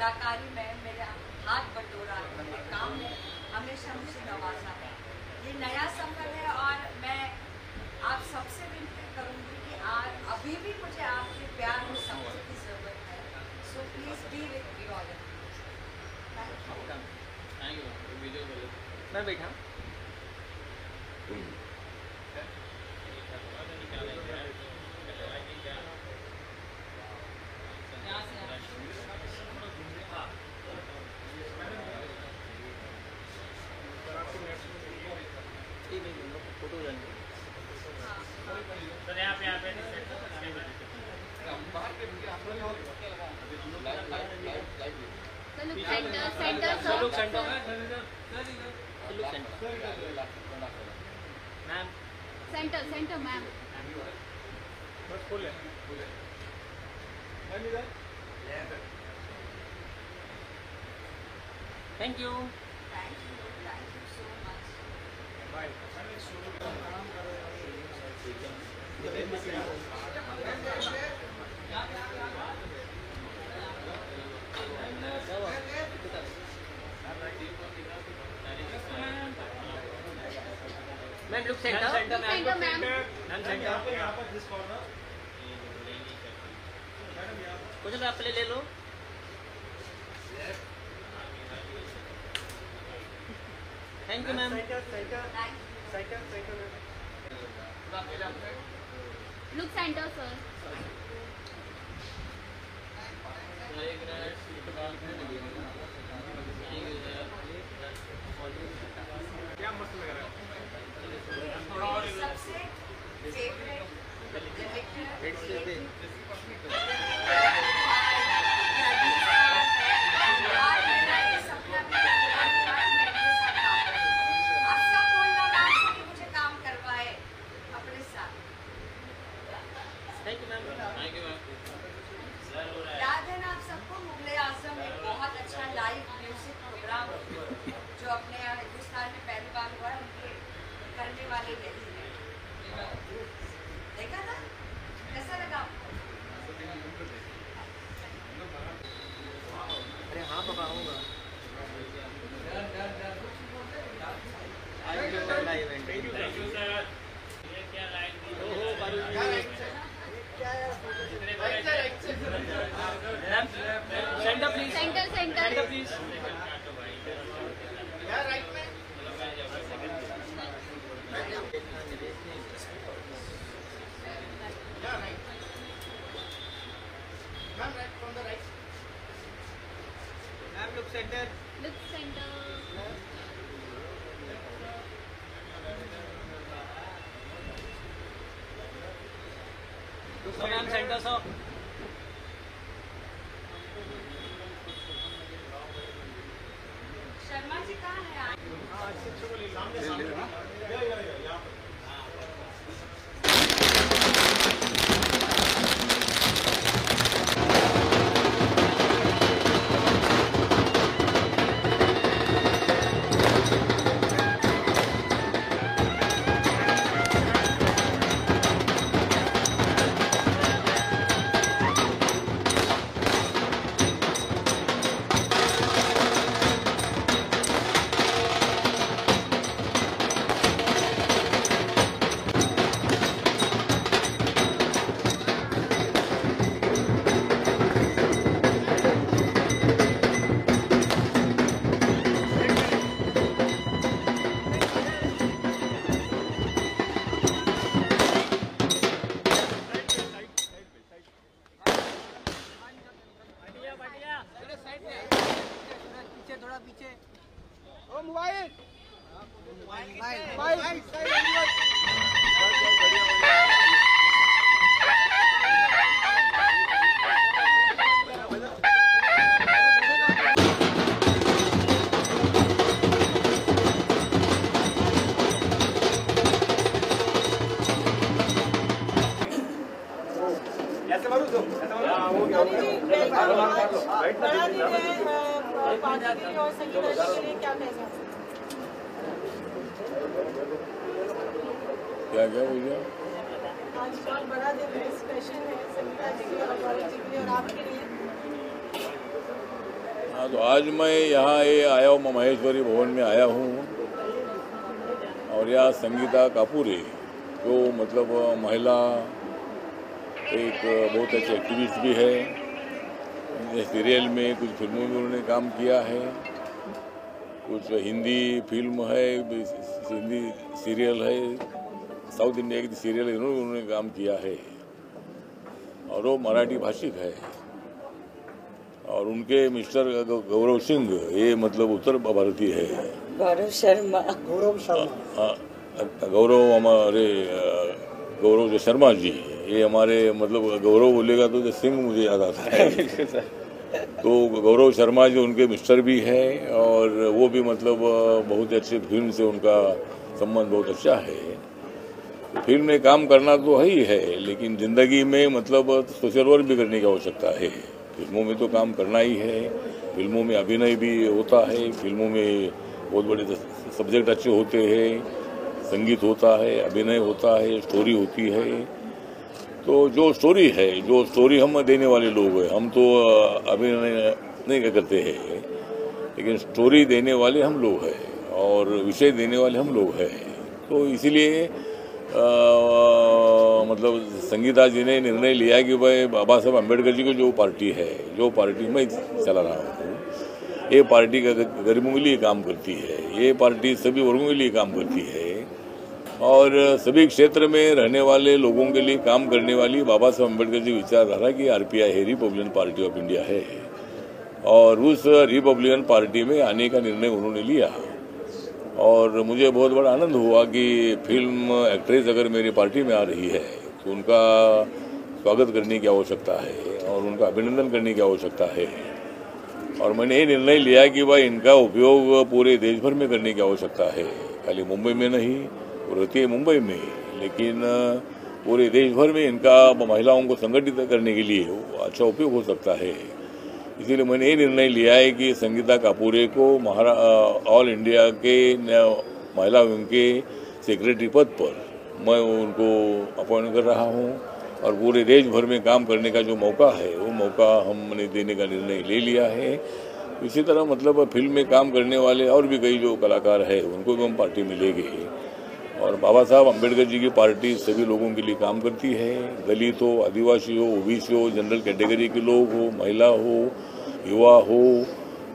कलाकारी में मेरे हाथ बटोरा, मेरे काम में हमेशा मुझे नवाजा है। ये नया सफर है और मैं आप सबसे विनती करूँगी कि आज अभी भी मुझे आपके प्यार और सपोर्ट की ज़रूरत है। So please be with me all. Thank you. मैं बैठा सेंटर मैम बस फुल है thank you so much. Bye. Ma'am look centre ma'am यहाँ पर दिस कॉर्नर कुछ आप ले लो। Thank you ma'am. Look centre sir. क्या मस्त लग रहा है। थोड़ा और सबसे फेवरेट याद है ना आप सबको मुगले आजम में बहुत अच्छा लाइव म्यूजिक प्रोग्राम जो अपने हिंदुस्तान में पहली बार हुआ है, उनके करने वाले यही है। देखा था कैसा लगा आपको? अरे हाँ पापा आऊँगा। Centre please. Centre please. Right में look centre. Ma'am centre so Sharma ji कहाँ है? और संगीता जी के लिए क्या कहना है? क्या भैया आज बहुत बड़ा दिन है, स्पेशल है संगीता जी के लिए और गौरव जी के लिए और आपके लिए। हाँ, तो आज मैं यहाँ ये आया हूँ, महेश्वरी भवन में आया हूँ और यहाँ संगीता कापूरे जो मतलब महिला एक बहुत अच्छी एक्टिविस्ट भी है, सीरियल में कुछ फिल्मों में उन्होंने काम किया है, कुछ हिंदी फिल्म है, हिंदी सीरियल है, साउथ इंडिया की सीरियल है, उन्होंने काम किया है और वो मराठी भाषिक है। और उनके मिस्टर गौरव सिंह ये मतलब उत्तर भारतीय है। गौरव हमारे गौरव शर्मा जी, ये हमारे मतलब गौरव बोलेगा तो सिंह मुझे याद आता है। तो गौरव शर्मा जी उनके मिस्टर भी है और वो भी मतलब बहुत अच्छे फिल्म से उनका संबंध बहुत अच्छा है। फिल्म में काम करना तो ही है, लेकिन जिंदगी में मतलब सोशल वर्क भी करने की आवश्यकता है। फिल्मों में तो काम करना ही है, फिल्मों में अभिनय भी होता है, फिल्मों में बहुत बड़े सब्जेक्ट अच्छे होते हैं, संगीत होता है, अभिनय होता है, स्टोरी होती है। तो जो स्टोरी है, जो स्टोरी हम देने वाले लोग हैं, हम तो अभिनय नहीं करते हैं, लेकिन स्टोरी देने वाले हम लोग हैं और विषय देने वाले हम लोग हैं। तो इसीलिए मतलब संगीता जी ने निर्णय लिया कि भाई बाबा साहब अम्बेडकर जी की जो पार्टी है, जो पार्टी मैं चला रहा हूँ, ये पार्टी गरीबों के लिए काम करती है, ये पार्टी सभी वर्गों के लिए काम करती है और सभी क्षेत्र में रहने वाले लोगों के लिए काम करने वाली बाबा साहब अम्बेडकर जी विचारधारा की आरपीआई है, रिपब्लिकन पार्टी ऑफ इंडिया है। और उस रिपब्लिकन पार्टी में आने का निर्णय उन्होंने लिया और मुझे बहुत बड़ा आनंद हुआ कि फिल्म एक्ट्रेस अगर मेरी पार्टी में आ रही है तो उनका स्वागत करने की आवश्यकता है और उनका अभिनंदन करने की आवश्यकता है। और मैंने ये निर्णय लिया कि भाई इनका उपयोग पूरे देश भर में करने की आवश्यकता है, खाली मुंबई में नहीं, वो रहती है मुंबई में, लेकिन पूरे देश भर में इनका महिलाओं को संगठित करने के लिए अच्छा उपयोग हो सकता है। इसीलिए मैंने ये निर्णय लिया है कि संगीता कापूरे को ऑल इंडिया के महिला विंग के सेक्रेटरी पद पर मैं उनको अपॉइंट कर रहा हूँ और पूरे देश भर में काम करने का जो मौका है वो मौका हमने देने का निर्णय ले लिया है। इसी तरह मतलब फिल्म में काम करने वाले और भी कई जो कलाकार हैं उनको भी हम पार्टी में लेंगे। और बाबा साहब अम्बेडकर जी की पार्टी सभी लोगों के लिए काम करती है, दलित हो, आदिवासी हो, ओबीसी हो, जनरल कैटेगरी के लोग हो, महिला हो, युवा हो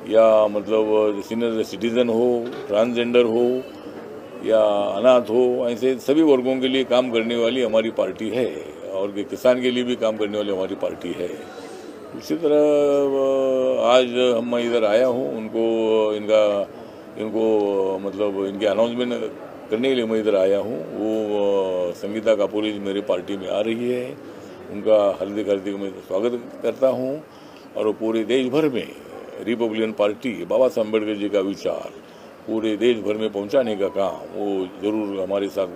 या मतलब सीनियर सिटीजन हो, ट्रांसजेंडर हो या अनाथ हो, ऐसे सभी वर्गों के लिए काम करने वाली हमारी पार्टी है और किसान के लिए भी काम करने वाली हमारी पार्टी है। इसी तरह आज मैं इधर आया हूँ, इनको मतलब इनके अनाउंसमेंट करने के लिए मैं इधर आया हूँ। वो संगीता कापूरे जी मेरी पार्टी में आ रही है, उनका हार्दिक मैं स्वागत करता हूँ और पूरे देश भर में रिपब्लिकन पार्टी बाबा साहब अम्बेडकर जी का विचार पूरे देश भर में पहुँचाने का काम वो जरूर हमारे साथ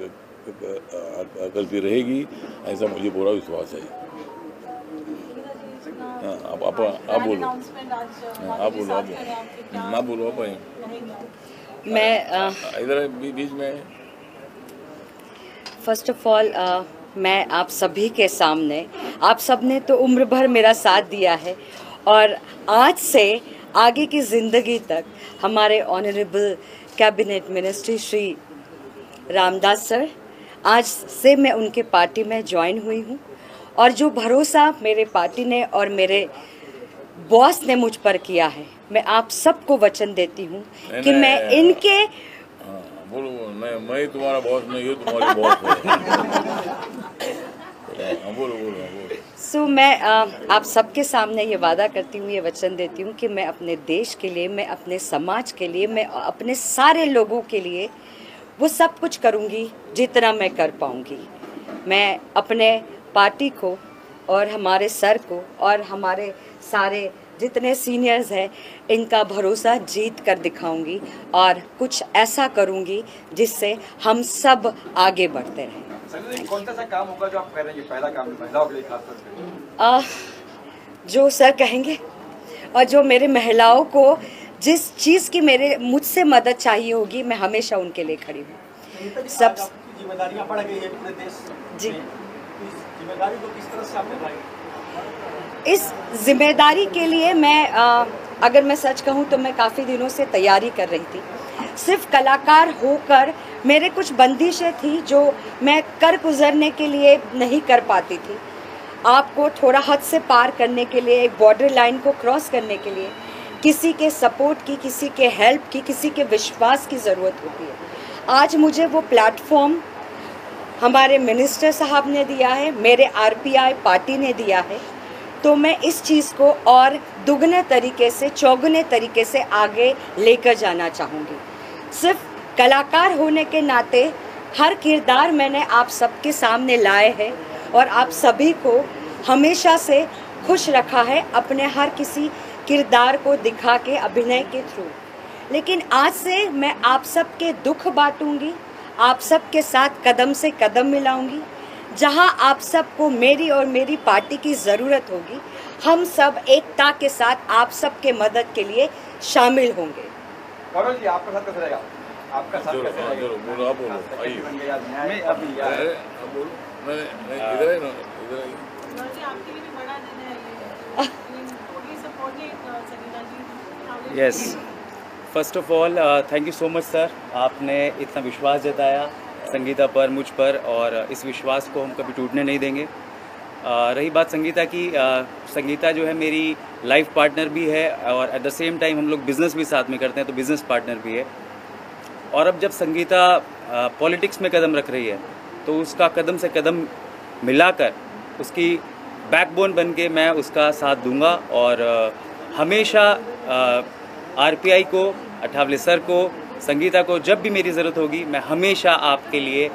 करती रहेगी, ऐसा मुझे पूरा विश्वास है। आप बोलो मैं इधर बीच में फर्स्ट ऑफ ऑल मैं आप सभी के सामने, आप सब ने तो उम्र भर मेरा साथ दिया है और आज से आगे की ज़िंदगी तक हमारे honourable cabinet minister Shri Ramdas sir, आज से मैं उनके पार्टी में ज्वाइन हुई हूँ और जो भरोसा मेरे पार्टी ने और मेरे बॉस ने मुझ पर किया है, मैं आप सबको वचन देती हूँ कि मैं इनके बोलो मैं तुम्हारा बॉस नहीं हूँ, तुम्हारी बॉस है। बोलो। सो मैं आप सबके सामने ये वादा करती हूँ, ये वचन देती हूँ कि मैं अपने देश के लिए, मैं अपने समाज के लिए, मैं अपने सारे लोगों के लिए वो सब कुछ करूँगी जितना मैं कर पाऊँगी। मैं अपने पार्टी को और हमारे सर को और हमारे सारे जितने सीनियर्स हैं इनका भरोसा जीत कर दिखाऊंगी और कुछ ऐसा करूंगी जिससे हम सब आगे बढ़ते रहें। कौन सा काम होगा जो आप कर रहे हैं, पहला काम महिलाओं के लिए खास तौर पे? जो सर कहेंगे और जो मेरे महिलाओं को जिस चीज़ की मुझसे मदद चाहिए होगी, मैं हमेशा उनके लिए खड़ी हूँ। सब जिम्मेदारियां बढ़ गई है पूरे देश जी, जिम्मेदारी को किस तरह से आप निभाएंगे? इस जिम्मेदारी के लिए मैं अगर मैं सच कहूँ तो मैं काफ़ी दिनों से तैयारी कर रही थी। सिर्फ कलाकार होकर मेरे कुछ बंदिशें थी जो मैं कर गुजरने के लिए नहीं कर पाती थी। आपको थोड़ा हद से पार करने के लिए, एक बॉर्डर लाइन को क्रॉस करने के लिए किसी के सपोर्ट की, किसी के हेल्प की, किसी के विश्वास की ज़रूरत होती है। आज मुझे वो प्लेटफॉर्म हमारे मिनिस्टर साहब ने दिया है, मेरे आरपीआई पार्टी ने दिया है, तो मैं इस चीज़ को और दुगने तरीके से, चौगुने तरीके से आगे लेकर जाना चाहूँगी। सिर्फ कलाकार होने के नाते हर किरदार मैंने आप सबके सामने लाए हैं और आप सभी को हमेशा से खुश रखा है अपने हर किसी किरदार को दिखा के, अभिनय के थ्रू। लेकिन आज से मैं आप सबके दुख बांटूंगी, आप सबके साथ कदम से कदम मिलाऊंगी। जहां आप सबको मेरी और मेरी पार्टी की ज़रूरत होगी, हम सब एकता के साथ आप सबके मदद के लिए शामिल होंगे। गौरव जी, आपका साथ कैसे रहेगा? आपका साथ कैसे रहेगा? बोलो, आप बोलो, आइए। बन गया न्याय अभी यार। बोलो, इधर है ना, इधर आइए। जी, आपके लिए भी बड़ा दिन है ये। Totally supporting Sangeeta ji. Yes, first of all thank you so much sir, आपने इतना विश्वास जताया संगीता पर, मुझ पर, और इस विश्वास को हम कभी टूटने नहीं देंगे। रही बात संगीता की, संगीता जो है मेरी लाइफ पार्टनर भी है और एट द सेम टाइम हम लोग बिज़नेस भी साथ में करते हैं, तो बिज़नेस पार्टनर भी है। और अब जब संगीता पॉलिटिक्स में कदम रख रही है तो उसका कदम से कदम मिलाकर उसकी बैकबोन बन के मैं उसका साथ दूंगा। और हमेशा आरपीआई को, अठावले सर को, संगीता को जब भी मेरी ज़रूरत होगी मैं हमेशा आपके लिए,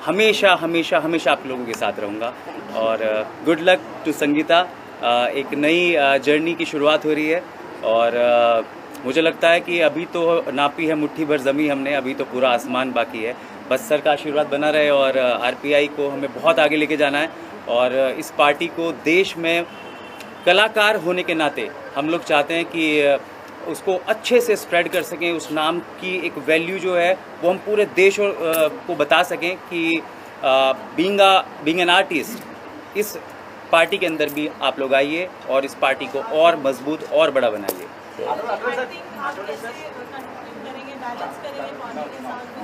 हमेशा हमेशा हमेशा आप लोगों के साथ रहूँगा। और गुड लक टू संगीता, एक नई जर्नी की शुरुआत हो रही है और मुझे लगता है कि अभी तो नापी है मुट्ठी भर ज़मीं हमने, अभी तो पूरा आसमान बाकी है। बस सर का आशीर्वाद बना रहे और आरपीआई को हमें बहुत आगे लेके जाना है। और इस पार्टी को देश में कलाकार होने के नाते हम लोग चाहते हैं कि उसको अच्छे से स्प्रेड कर सकें, उस नाम की एक वैल्यू जो है वो हम पूरे देश को बता सकें कि बीइंग एन आर्टिस्ट इस पार्टी के अंदर भी आप लोग आइए और इस पार्टी को और मजबूत और बड़ा बनाइए।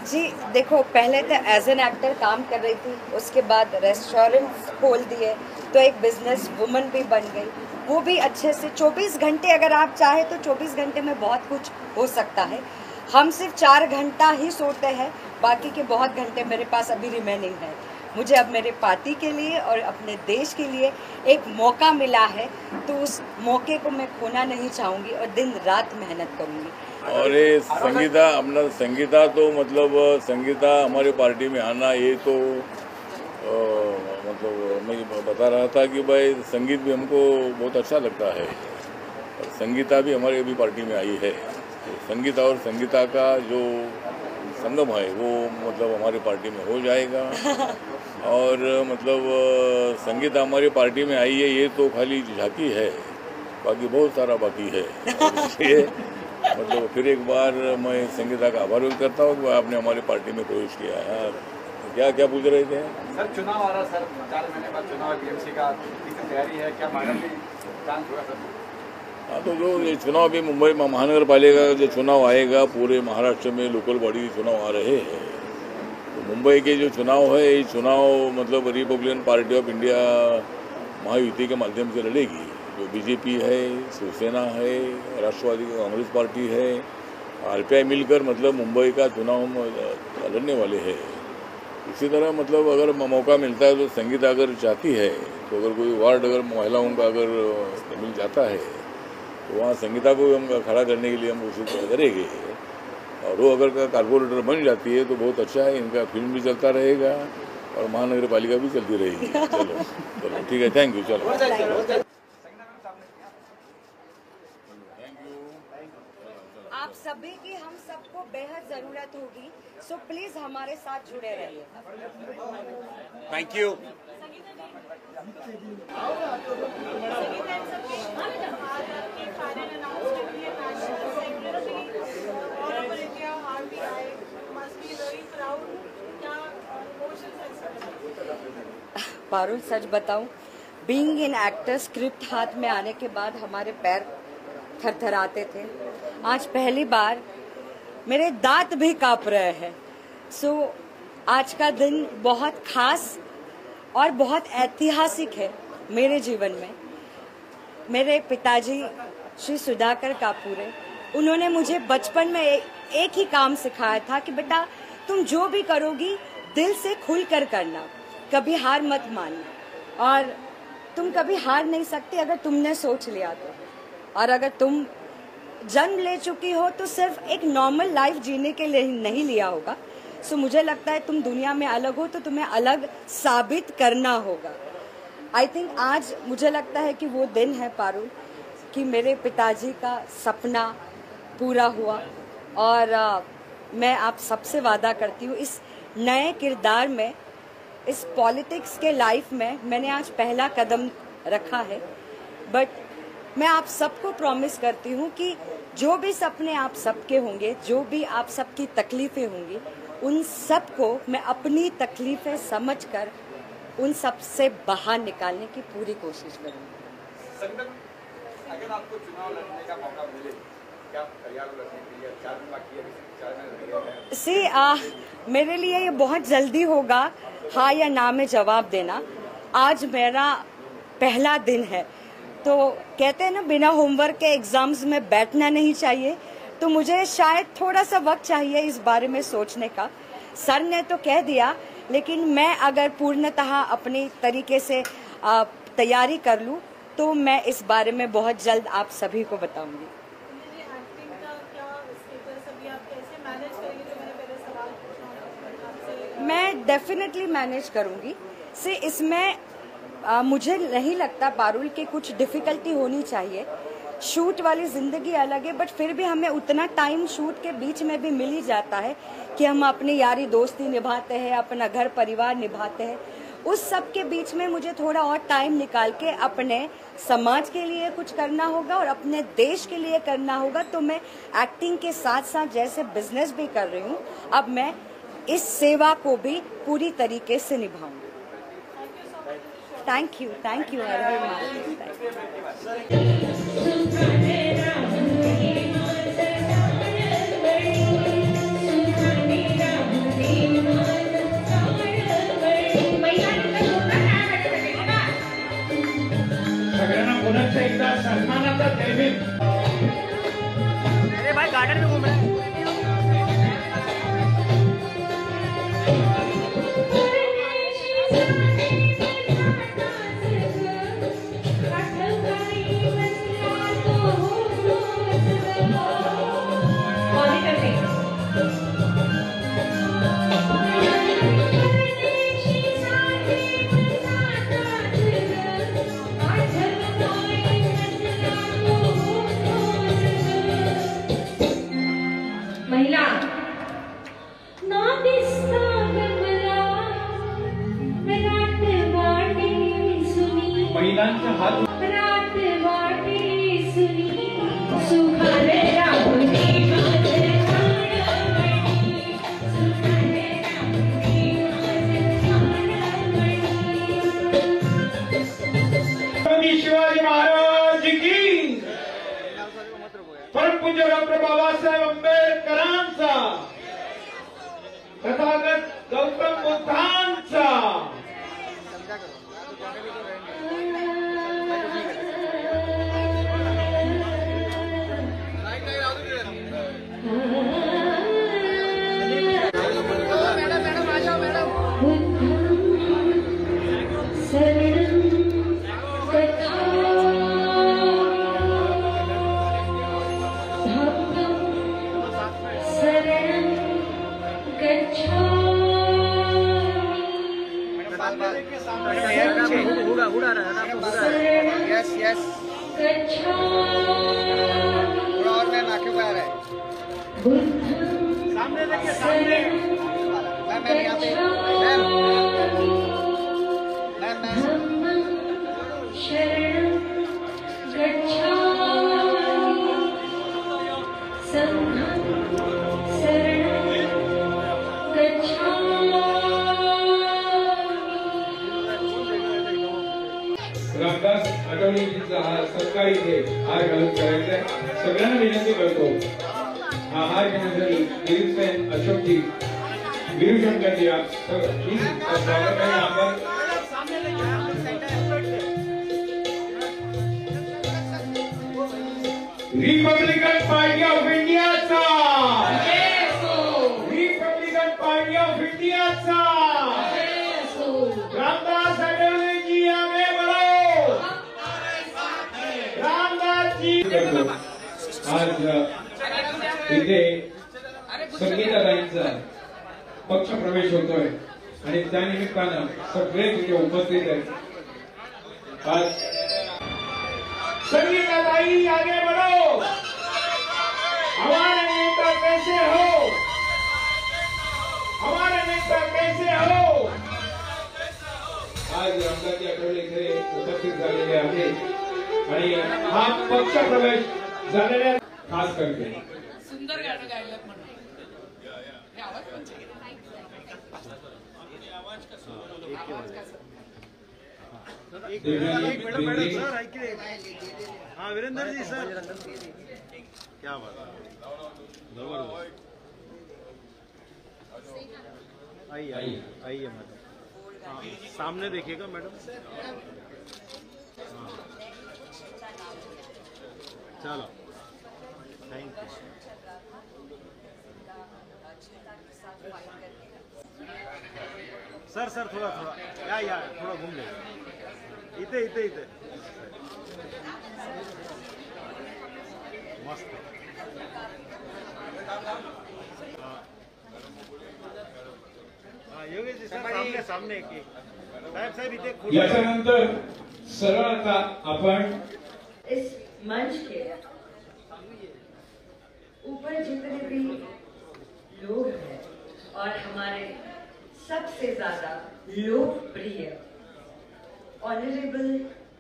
जी देखो, पहले तो एज एन एक्टर काम कर रही थी, उसके बाद रेस्टोरेंट खोल दिए तो एक बिजनेस वुमन भी बन गई, वो भी अच्छे से 24 घंटे, अगर आप चाहे तो 24 घंटे में बहुत कुछ हो सकता है। हम सिर्फ 4 घंटा ही सोते हैं, बाकी के बहुत घंटे मेरे पास अभी रिमेनिंग है। मुझे अब मेरे पार्टी के लिए और अपने देश के लिए एक मौका मिला है, तो उस मौके को मैं खोना नहीं चाहूँगी और दिन रात मेहनत करूँगी। और ये संगीता, अपना संगीता तो मतलब संगीता हमारे पार्टी में आना, ये तो मतलब मैं बता रहा था कि भाई संगीत भी हमको बहुत अच्छा लगता है और संगीता भी हमारे अभी पार्टी में आई है। तो संगीता और संगीता का जो संगम है वो मतलब हमारी पार्टी में हो जाएगा। और मतलब संगीता हमारी पार्टी में आई है, ये तो खाली झांकी है, बाकी बहुत सारा बाकी है। ये मतलब फिर एक बार मैं संगीता का आभार व्यक्त करता हूँ कि आपने हमारी पार्टी में प्रवेश किया है। क्या क्या पूछ रहे थे सर? चुनाव आ रहा सर, 4 महीने बाद चुनाव, बीएमसी का तैयारी है क्या? मैडम भी चांस होगा सर? हाँ, तो जो ये चुनाव भी मुंबई महानगर पालिका का जो चुनाव आएगा, पूरे महाराष्ट्र में लोकल बॉडी चुनाव आ रहे हैं। तो मुंबई के जो चुनाव है, ये चुनाव मतलब Republican party of India Mahayuti के माध्यम से लड़ेगी। जो बीजेपी है, शिवसेना है, राष्ट्रवादी कांग्रेस पार्टी है, आरपीआई मिलकर मतलब मुंबई का चुनाव लड़ने वाले हैं। इसी तरह मतलब अगर मौका मिलता है तो संगीता अगर चाहती है तो अगर कोई वार्ड अगर महिलाओं का अगर मिल जाता है तो वहाँ संगीता को हम खड़ा करने के लिए हम कोशिश करेंगे। और वो अगर कारपोरेटर बन जाती है तो बहुत अच्छा है, इनका फिल्म भी चलता रहेगा और महानगर पालिका भी चलती रहेगी। चलो चलो ठीक है, थैंक यू। चलो आप सभी की हम सबको बेहद ज़रूरत होगी, सो प्लीज़ हमारे साथ जुड़े रहिए। Thank you. पारुल, सच बताऊं, बीइंग इन एक्टर, स्क्रिप्ट हाथ में आने के बाद हमारे पैर थरथराते थे, आज पहली बार मेरे दांत भी कांप रहे हैं। सो आज का दिन बहुत खास और बहुत ऐतिहासिक है मेरे जीवन में। मेरे पिताजी श्री सुधाकर कापूरे, उन्होंने मुझे बचपन में एक ही काम सिखाया था कि बेटा तुम जो भी करोगी दिल से खुल कर करना, कभी हार मत मानना, और तुम कभी हार नहीं सकती अगर तुमने सोच लिया तो। और अगर तुम जन्म ले चुकी हो तो सिर्फ एक नॉर्मल लाइफ जीने के लिए नहीं लिया होगा। सो मुझे लगता है तुम दुनिया में अलग हो तो तुम्हें अलग साबित करना होगा। आई थिंक आज मुझे लगता है कि वो दिन है पारुल कि मेरे पिताजी का सपना पूरा हुआ, और मैं आप सबसे वादा करती हूँ इस नए किरदार में, इस पॉलिटिक्स के लाइफ में मैंने आज पहला कदम रखा है। बट मैं आप सबको प्रॉमिस करती हूँ कि जो भी सपने आप सबके होंगे, जो भी आप सबकी तकलीफें होंगी, उन सबको मैं अपनी तकलीफें समझकर उन सब से बाहर निकालने की पूरी कोशिश करूँगी। संगठन, अगर आपको चुनाव लड़ने का मौका मिले, क्या तैयार हो लड़ने के लिए? 4 दिन बाकी है, 4 महीने सी मेरे लिए ये बहुत जल्दी होगा हाँ या ना में जवाब देना। आज मेरा पहला दिन है, तो कहते हैं ना बिना होमवर्क के एग्जाम्स में बैठना नहीं चाहिए, तो मुझे शायद थोड़ा सा वक्त चाहिए इस बारे में सोचने का। सर ने तो कह दिया, लेकिन मैं अगर पूर्णतः अपनी तरीके से तैयारी कर लूँ तो मैं इस बारे में बहुत जल्द आप सभी को बताऊंगी। एक्टिंग का क्या स्टेटस अभी आप कैसे मैनेज करेंगे, जो मैंने पहले सवाल पूछा? मैं डेफिनेटली मैनेज करूंगी। से इसमें मुझे नहीं लगता पारुल कि कुछ डिफिकल्टी होनी चाहिए। शूट वाली जिंदगी अलग है, बट फिर भी हमें उतना टाइम शूट के बीच में भी मिल ही जाता है कि हम अपनी यारी दोस्ती निभाते हैं, अपना घर परिवार निभाते हैं। उस सब के बीच में मुझे थोड़ा और टाइम निकाल के अपने समाज के लिए कुछ करना होगा और अपने देश के लिए करना होगा। तो मैं एक्टिंग के साथ साथ जैसे बिजनेस भी कर रही हूँ, अब मैं इस सेवा को भी पूरी तरीके से निभाऊंगी। Thank you very much. अरे भाई गार्डन में घूम रहे हैं। महिला ना दिसता गमला रात वाटे सुनी, महिलांच्या हात रात वाटे सुनी, सुखाने राहुनी माझे प्राणमणी, सुखाने राहुनी माझे प्राणमणी। शिवाजी महाराज की, परमपूज्य डॉक्टर बाबासाहेब आंबेडकरांचा, तथागत गौतम बुद्धांचा, सामने देखिए, सामने मैम यहाँ पे रामदास आठवणींचा हा सत्कार इथे हार घालून करायचा आहे। सगळ्यांना विनंती करतो आहार घेण्यासाठी गिरीशबेन अशोकजी गिरीशंकर जी आप सब स्वागत है यहाँ पर। रिपब्लिकन पार्टी ऑफ इंडियाचा रिपब्लिकन पार्टी ऑफ इंडियाचा रामदास आठवलेजी आगे बढ़ो रामदास जी। आज इथे संगीताताईंचा पक्ष प्रवेश होतोय आणि त्या निमित्तानं सगळे तिथे उपस्थित आहेत। आज संगीताताई आगे बढ़ो, हमारे नेता कैसे हो, हमारे नेता कैसे हो। आज रामदासजी आठवले इथे उपस्थित झालेले आहेत आणि हा पक्ष प्रवेश झालेल्या खास करते सुंदर गाणं गायलं म्हणून एक मैडम सर ऐकले हाँ वीरेंद्र जी सर क्या बात आइए आइए आइए मैडम हाँ, सामने देखिएगा मैडम हाँ चलो थैंक यू सर सर थोड़ा थोड़ा या थोड़ा घूम ले इथे इथे इथे मस्त हाँ योगेश जी सर सामने सामने एक साहेब साहेब इथे याच्यानंतर सरळ आता आपण इस मंच के ऊपर जितने भी लोग हैं और हमारे सबसे ज्यादा लोकप्रिय honourable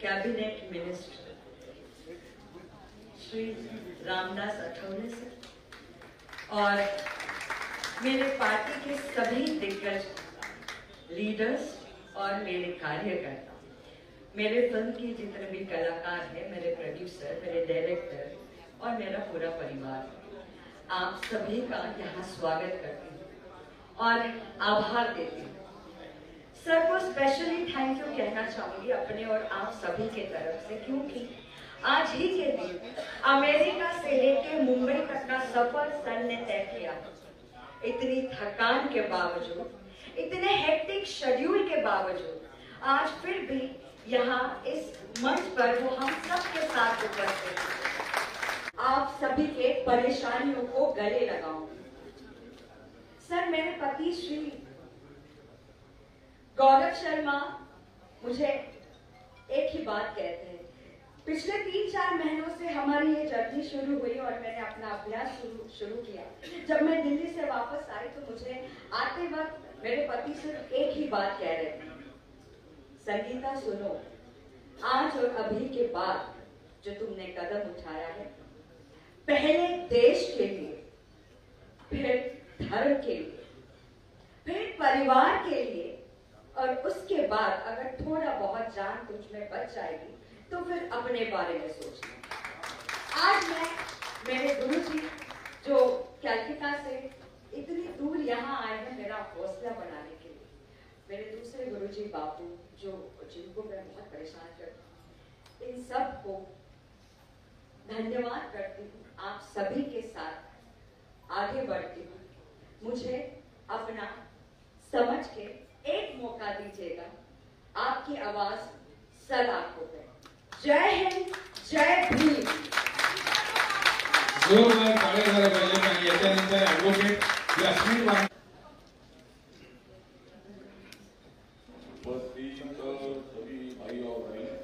cabinet minister Shri Ramdas Athawale sir और मेरे पार्टी के सभी दिग्गज लीडर्स और मेरे कार्यकर्ता, मेरे फिल्म के जितने भी कलाकार हैं, मेरे प्रोड्यूसर, मेरे डायरेक्टर और मेरा पूरा परिवार, आप सभी का यहाँ स्वागत करती हूँ और आभार देती हूँ। सर को स्पेशली थैंक यू कहना चाहूंगी अपने और आप सभी के तरफ से, क्योंकि आज ही के दिन अमेरिका से लेके मुंबई तक का सफर सर ने तय किया। इतनी थकान के बावजूद, इतने हेक्टिक शेड्यूल के बावजूद आज फिर भी यहाँ इस मंच पर वो हम सबके साथ उपस्थित हैं। आप सभी के परेशानियों को गले लगाऊंगी। सर मेरे पति श्री गौरव शर्मा मुझे एक ही बात कहते हैं, पिछले 3-4 महीनों से हमारी ये जर्नी शुरू हुई और मैंने अपना अभ्यास शुरू किया। जब मैं दिल्ली से वापस आई तो मुझे आते वक्त मेरे पति सिर्फ एक ही बात कह रहे थे, संगीता सुनो, आज और अभी के बाद जो तुमने कदम उठाया है, पहले देश के लिए, फिर धर्म के लिए, फिर परिवार के लिए और उसके बाद अगर थोड़ा बहुत जान तुझ में बच जाएगी तो फिर अपने बारे में सोचना। आज मैं मेरे गुरुजी जो कलकत्ता से इतनी दूर यहाँ आए हैं मेरा हौसला बढ़ाने के लिए, मेरे दूसरे गुरुजी बापू जिनको मैं बहुत परेशान करती हूँ, इन सब को धन्यवाद करती हूँ। आप सभी के साथ आगे बढ़ती हूँ। मुझे अपना समझ के एक मौका दीजिएगा, आपकी आवाज सलाखों पे। जय हिंद, जय भीम। जोरदार ताळ्या झाल्या पाहिजेत आणि याच्यानंतर ॲडव्होकेट यास्मीन वाघ सभी भाई और बहन,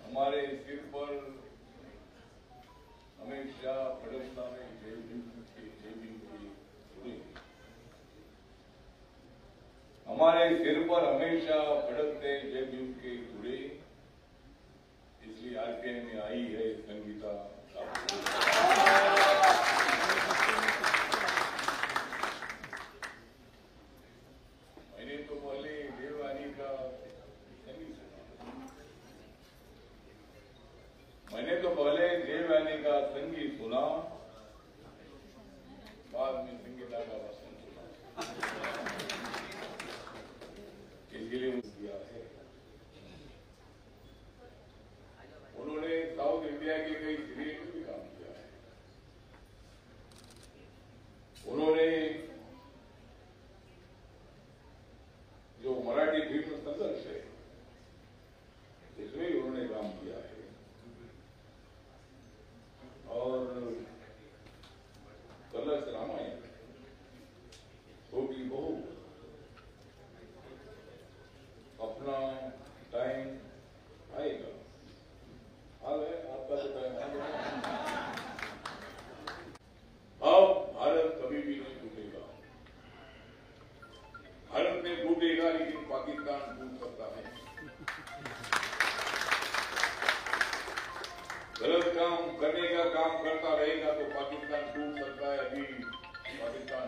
हमारे सिर पर हमेशा फड़कता में जय भीम की धुरी, हमारे सिर पर हमेशा फड़कते जय भीम के धुरे, इसलिए आरपीआई में आई है संगीता। मैंने तो पहले देववानी का संगीत सुना, मैंने तो पहले देवयानी का संगीत सुना, बाद में संगीता का भाषण सुना। इसके लिए किया है। उन्होंने साउथ इंडिया के कई सीरियल में भी काम किया है। उन्होंने जो मराठी फिल्म संघर्ष है इसमें भी उन्होंने काम किया है। और कलश रामायण छोटी बहू अपना टाइम आएगा, आ गए आपका तो टाइम आ गया। अब भारत कभी भी नहीं टूटेगा। भारत में टूटेगा लेकिन पाकिस्तान टूट सकता है। गलत काम करने का काम करता रहेगा तो पाकिस्तान टूट सकता है। अभी पाकिस्तान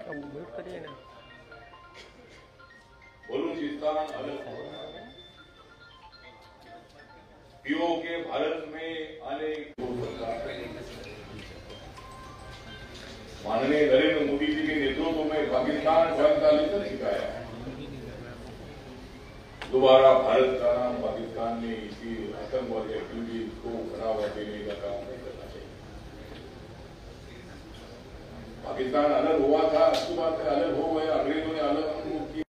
बलूचिस्तान अलग हो रहा है। के भारत में आने को सरकार माननीय नरेंद्र मोदी जी के नेतृत्व में पाकिस्तान 45 सिखाया। दोबारा भारत का नाम पाकिस्तान में इसी आतंकवादी एक्टिविटी को बढ़ावा देने का काम नहीं करना चाहिए। पाकिस्तान अलग हुआ था,